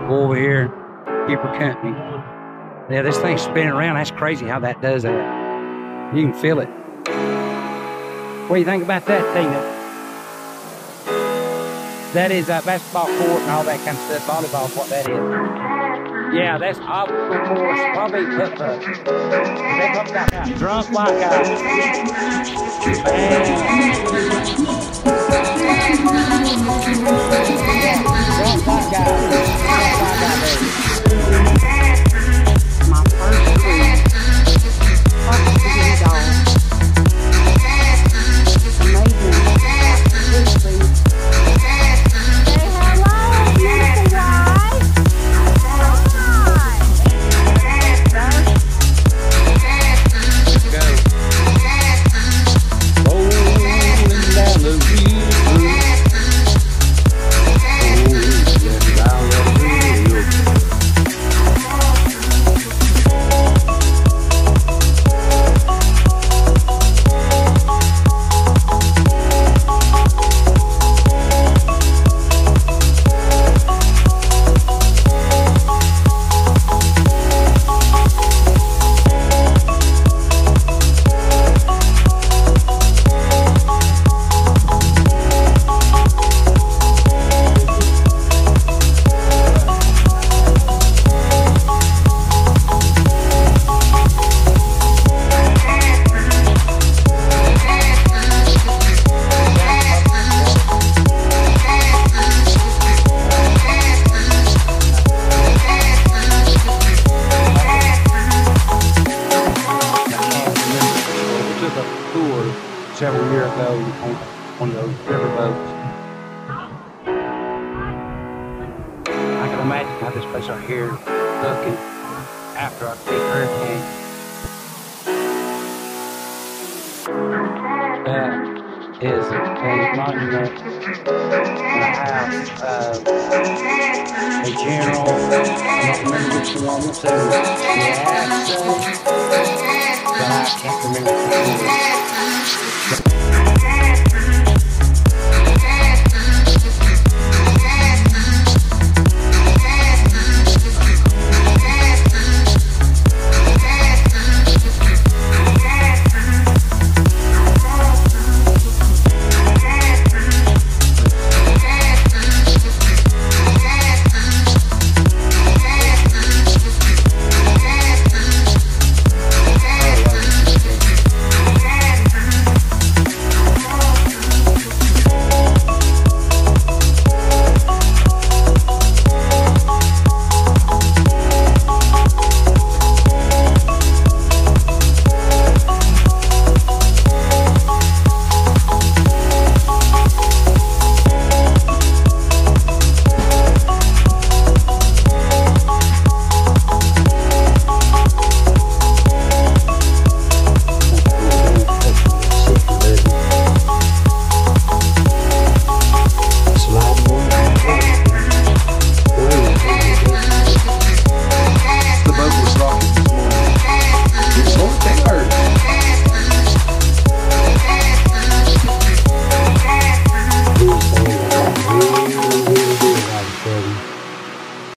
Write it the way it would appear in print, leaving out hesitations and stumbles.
Go over here, keep her company. Yeah, this thing's spinning around. That's crazy how that does that. You can feel it. What do you think about that, Tina? That is a basketball court and all that kind of stuff. Volleyball is what that is. Yeah, that's obstacle course. Probably they probably got that drunk white guy. Yeah, drunk white guy. Drunk white guy there. My first week. First to get a dog. Several years ago on one of those river boats. I can imagine how this place out here looking after a big hurricane. That is a monument in the house of a general. I don't remember which one it was. Yeah, but I can't remember which one.